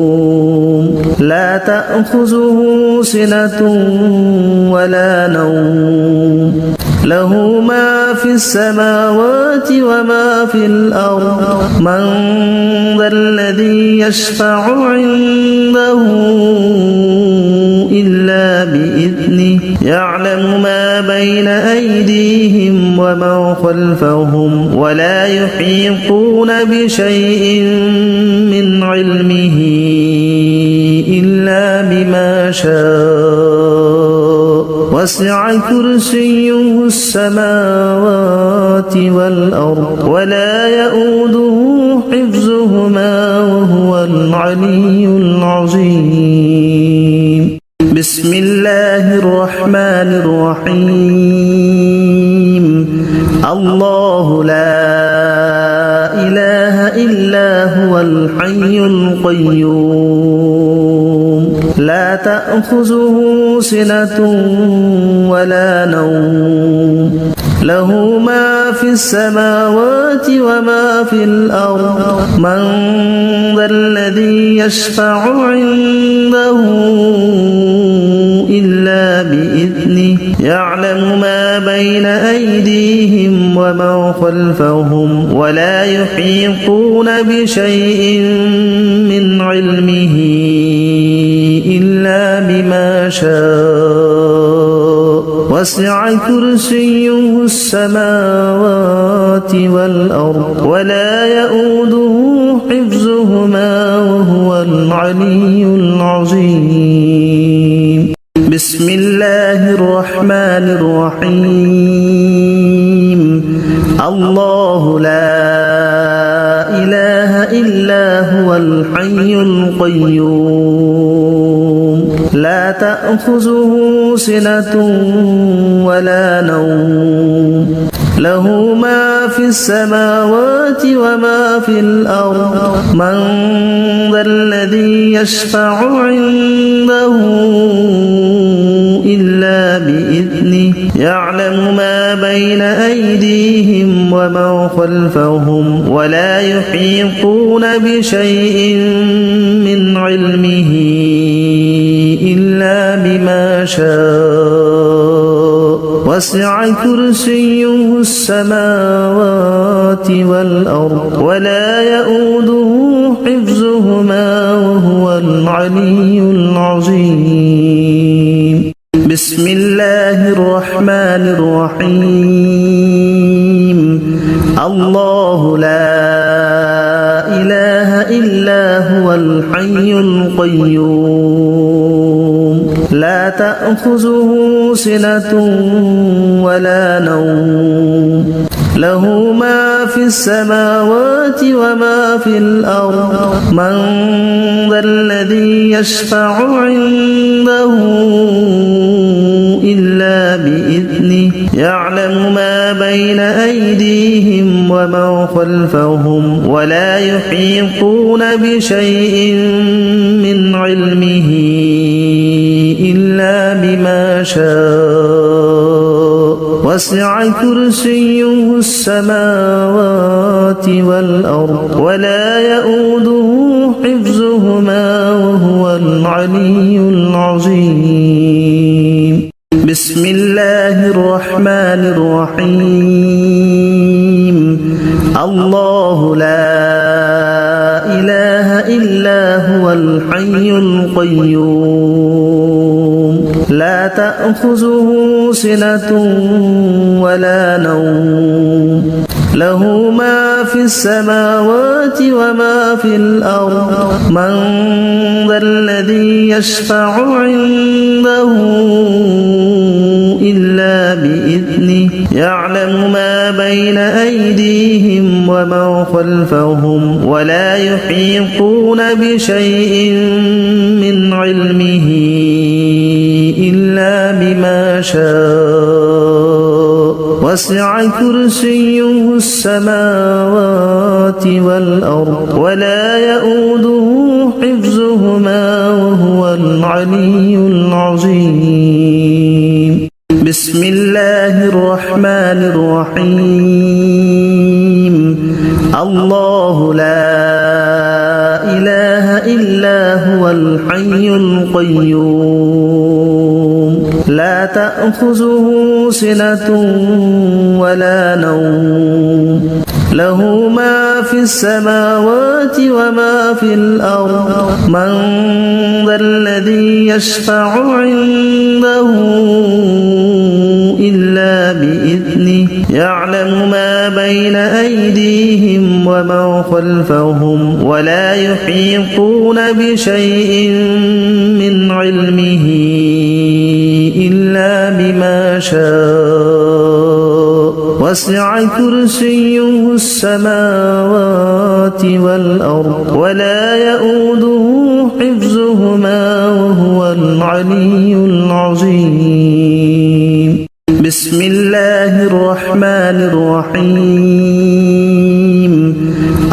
لا تأخذه سنة ولا نوم له ما في السماوات وما في الأرض من ذا الذي يشفع عنده إلا بإذنه يعلم ما بين أيديهم وما خلفهم ولا يحيطون بشيء من علمه إلا بما شاء وسع كرسيه السماوات والأرض ولا يؤوده حفظهما وهو العلي العظيم بسم الله الرحمن الرحيم الله لا إله إلا هو الحي القيوم لا تأخذه سنة ولا نوم له ما في السماوات وما في الأرض من ذا الذي يشفع عنده إلا بإذنه يعلم ما بين أيديهم وما خلفهم ولا يحيطون بشيء من علمه إلا بما شاء وسع كرسيه السماوات والأرض ولا يؤوده حفظهما وهو العلي العظيم. بسم الله الرحمن الرحيم. الله لا إله إلا هو الحي القيوم لا تأخذه سنة ولا نوم له ما في السماوات وما في الأرض من ذا الذي يشفع عنده إلا بإذنه يعلم ما بين أيديهم وما خلفهم ولا يحيطون بشيء من علمه إلا بما شاء وسع كرسيه السماوات والأرض ولا يؤوده حفظهما وهو العلي العظيم. بسم الله الرحمن الرحيم. الله لا إله إلا هو الحي القيوم لا تأخذه سنة ولا نوم له ما في السماوات وما في الأرض من ذا الذي يشفع عنده إلا بإذنه يعلم ما بين أيديهم وما خلفهم ولا يحيطون بشيء من علمه إلا بما شاء وسع كرسيه السماوات والأرض ولا يؤوده حفظهما وهو العلي العظيم. بسم الله الرحمن الرحيم. الله لا إله إلا هو الحي القيوم لا تأخذه سنة ولا نوم له ما في السماوات وما في الأرض من ذا الذي يشفع عنده إلا بإذنه يعلم ما بين أيديهم وما خلفهم ولا يحيطون بشيء من علمه إلا بما شاء وسع كرسيه السماوات والأرض ولا يؤوده حفظهما وهو العلي العظيم. بسم الله الرحمن الرحيم. الله لا إله إلا هو الحي القيوم لا تأخذه سنة ولا نوم له ما في السماوات وما في الأرض من ذا الذي يشفع عنده إلا بإذنه يعلم ما بين أيديهم وما خلفهم ولا يحيطون بشيء من علمه إلا بما شاء وسع كرسيه السماوات والأرض ولا يؤوده حفظهما وهو العلي العظيم. بسم الله الرحمن الرحيم.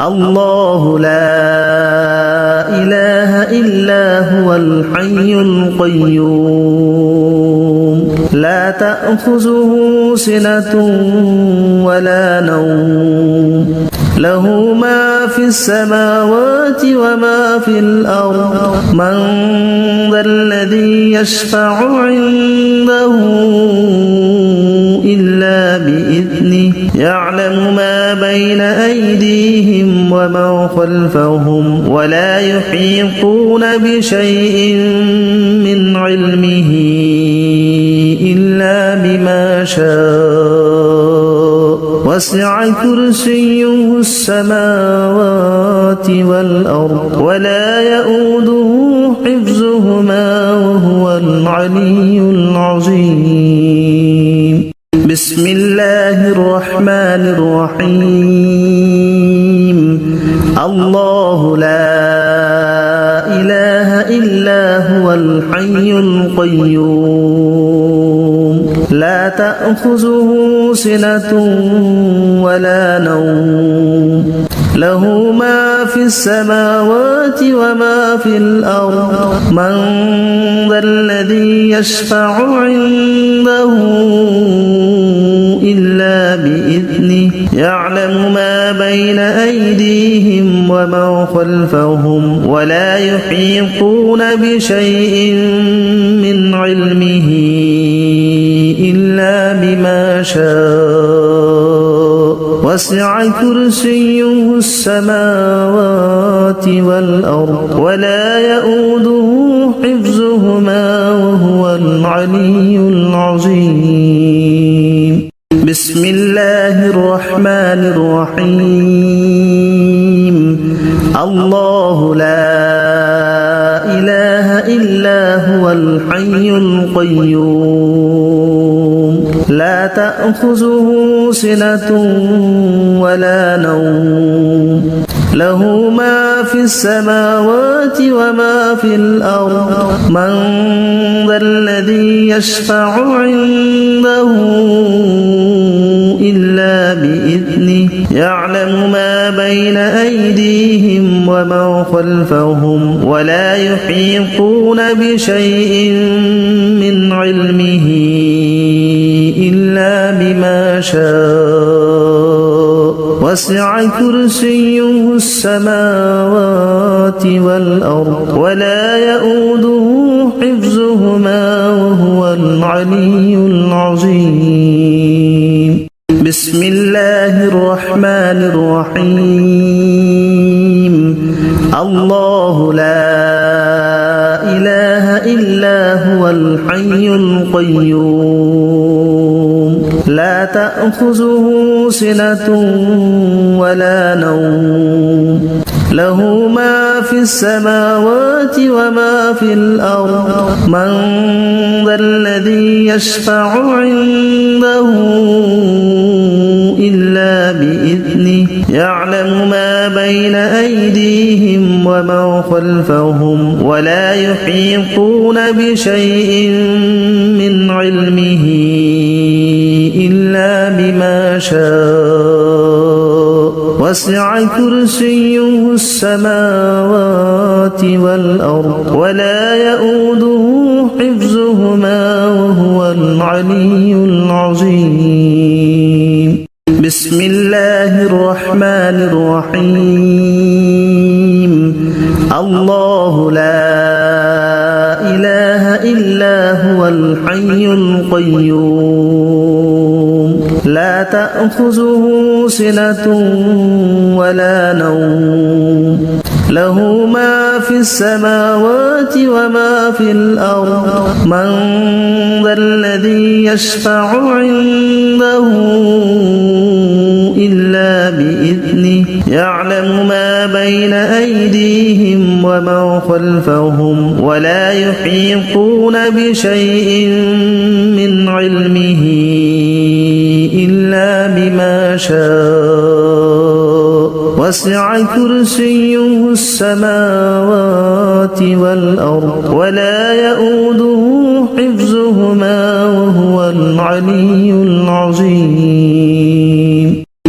الله لا إله إلا هو الحي القيوم لا تأخذه سنة ولا نوم له ما في السماوات وما في الأرض من ذا الذي يشفع عنده إلا بإذنه يعلم ما بين أيديهم وما خلفهم ولا يحيطون بشيء من علمه إلا بما شاء وسع كرسيه السماوات والأرض ولا يؤوده حفظهما وهو العلي العظيم. بسم الله الرحمن الرحيم. الله لا إله إلا هو الحي القيوم لا تأخذه سنة ولا نوم له ما في السماوات وما في الأرض من ذا الذي يشفع عنده إلا بإذنه يعلم ما بين أيديهم وما خلفهم ولا يحيطون بشيء من علمه إلا بما شاء وسع كرسيه السماوات والأرض ولا يؤوده حفظهما وهو العلي العظيم. بسم الله الرحمن الرحيم. الله لا إله إلا هو الحي القيوم لا تأخذه سنة ولا نوم له ما في السماوات وما في الأرض من ذا الذي يشفع عنده إلا بإذنه يعلم ما بين أيديهم وما خلفهم ولا يحيطون بشيء من علمه إلا بما شاء وسع كرسيه السماوات والأرض ولا يؤوده حفظهما وهو العلي العظيم. بسم الله الرحمن الرحيم. الله لا إله إلا هو الحي القيوم لا تأخذه سنة ولا نوم له ما في السماوات وما في الأرض من ذا الذي يشفع عنده إلا بإذنه يعلم ما بين أيديهم وما خلفهم ولا يحيطون بشيء من علمه إلا بما شاء وسع كرسيه السماوات والأرض ولا يؤوده حفظهما وهو العلي العظيم. بسم الله الرحمن الرحيم. الله لا إله إلا هو الحي القيوم لا تأخذه سنة ولا نوم له ما في السماوات وما في الأرض من ذا الذي يشفع عنده إلا بإذنه يعلم ما بين أيديهم وما خلفهم ولا يحيطون بشيء من علمه إلا بما شاء وسع كرسيه السماوات والأرض ولا يؤوده حفظهما وهو العلي العظيم.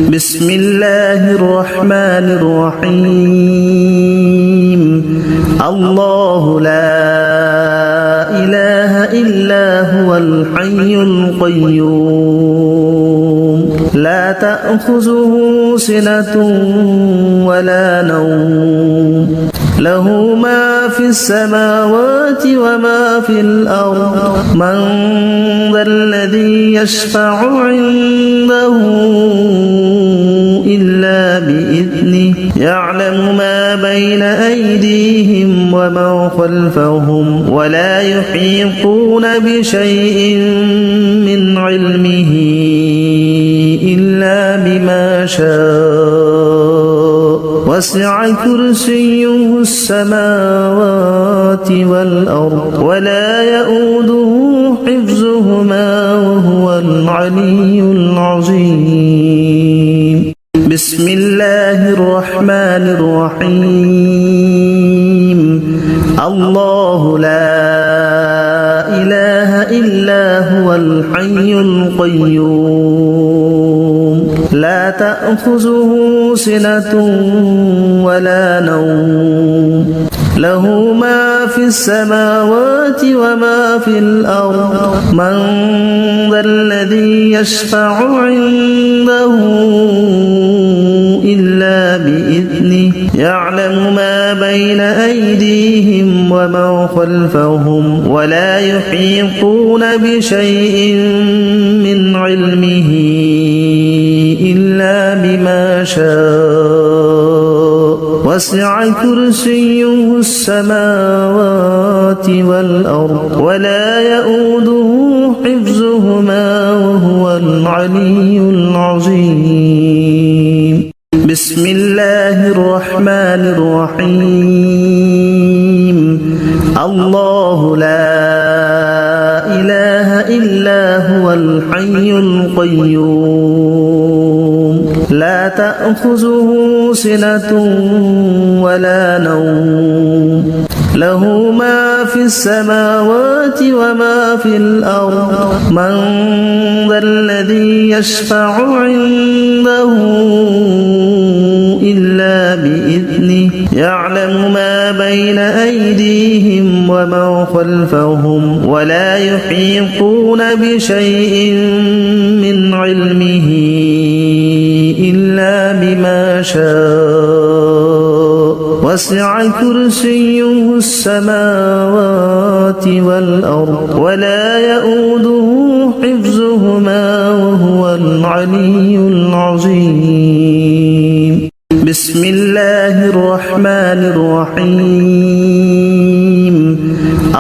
بسم الله الرحمن الرحيم. الله لا إله إلا هو الحي القيوم لا تأخذه سنة ولا نوم له ما في السماوات وما في الأرض من ذا الذي يشفع عنده إلا بإذنه يعلم ما بين أيديهم وما خلفهم ولا يحيطون بشيء من علمه إلا بما شاء وسع كرسيه السماوات والأرض ولا يؤوده حفظهما وهو العلي العظيم بسم الله الرحمن الرحيم الله لا إله إلا هو الحي القيوم لا تأخذه سنة ولا نوم له ما في السماوات وما في الأرض من ذا الذي يشفع عنده إلا بإذنه يعلم ما بين أيديهم وما خلفهم ولا يحيطون بشيء من علمه إلا بما شاء وسع كرسيه السماوات والأرض ولا يؤوده حفظهما وهو العلي العظيم بسم الله الرحمن الرحيم الله لا إله إلا هو الحي القيوم لا تأخذه سنة ولا نوم له ما في السماوات وما في الأرض من ذا الذي يشفع عنده إلا بإذنه يعلم ما بين أيديهم وما خلفهم ولا يحيطون بشيء من علمه إلا بما شاء وسع كرسيه السماوات والأرض ولا يؤوده حفظهما وهو العلي العظيم بسم الله الرحمن الرحيم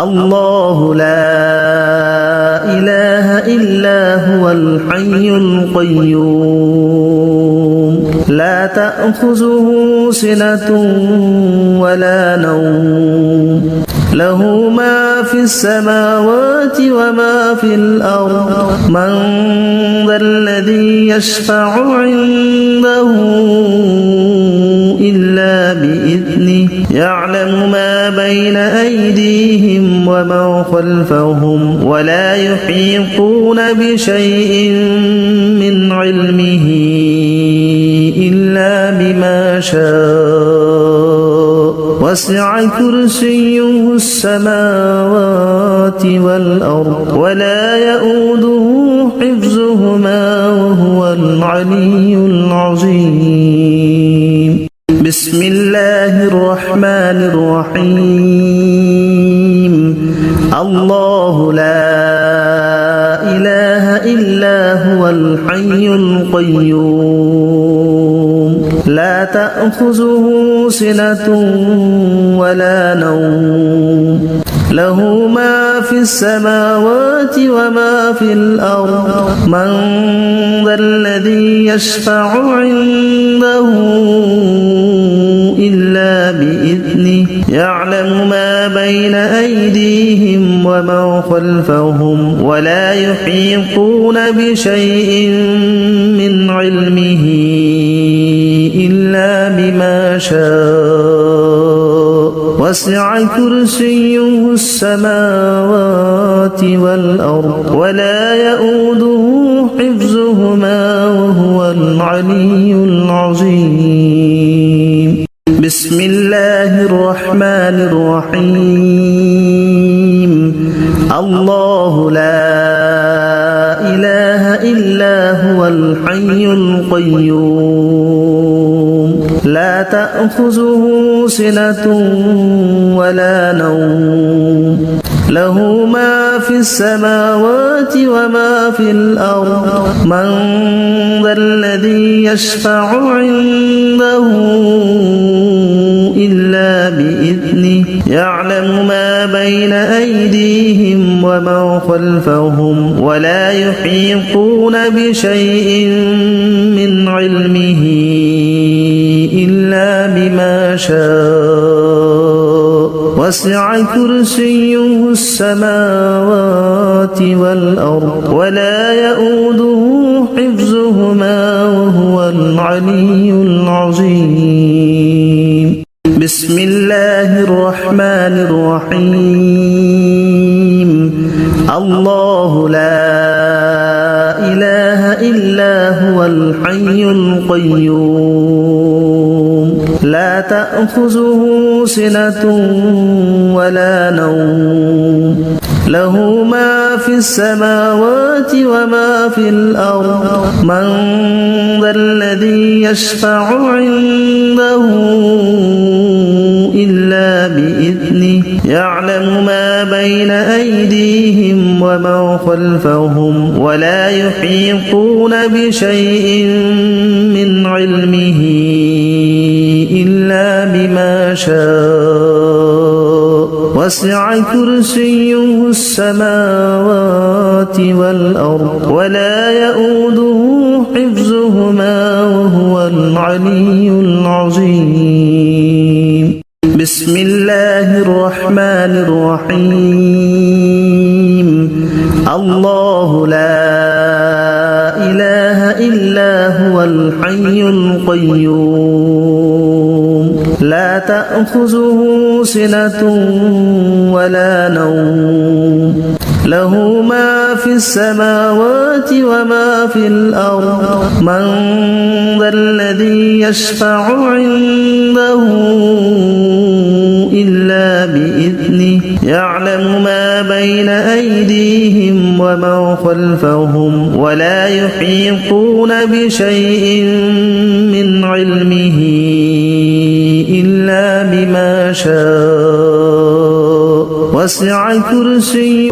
الله لا إله إلا هو الحي القيوم لا تأخذه سنة ولا نوم له ما في السماوات وما في الأرض من ذا الذي يشفع عنده إلا بإذنه يعلم ما بين أيديهم وما خلفهم ولا يحيطون بشيء من علمه إلا بما شاء وسع كرسيه السماوات والأرض ولا يؤوده حفظهما وهو العلي العظيم بسم الله الرحمن الرحيم الله لا إله إلا هو الحي القيوم لا تأخذه سنة ولا نوم له ما في السماوات وما في الأرض من ذا الذي يشفع عنده إلا بإذنه يعلم ما بين أيديهم وما خلفهم ولا يحيطون بشيء من علمه إلا بما شاء وسع كرسيه السماوات والأرض ولا يؤوده حفظهما وهو العلي العظيم بسم الله الرحمن الرحيم الله لا إله إلا هو الحي القيوم لا تأخذه سنة ولا نوم له ما في السماوات وما في الأرض من ذا الذي يشفع عنده إلا بإذنه يعلم ما بين أيديهم وما خلفهم ولا يحيطون بشيء من علمه إلا بما شاء وسع كرسيه السماوات والأرض ولا يؤوده حفظهما وهو العلي العظيم. بسم الله الرحمن الرحيم. الله لا إله إلا هو الحي القيوم لا تأخذه سنة ولا نوم له ما في السماوات وما في الأرض من ذا الذي يشفع عنده إلا بإذنه يعلم ما بين أيديهم وما خلفهم ولا يحيطون بشيء من علمه إلا بما شاء وسع كرسيه السماوات والأرض ولا يؤوده حفظهما وهو العلي العظيم. بسم الله الرحمن الرحيم. الله لا إله إلا هو الحي القيوم لا تأخذه سنة ولا نوم له ما في السماوات وما في الأرض من ذا الذي يشفع عنده إلا بإذنه يعلم ما بين أيديهم وما خلفهم ولا يحيطون بشيء من علمه إلا بما شاء وسع كرسيه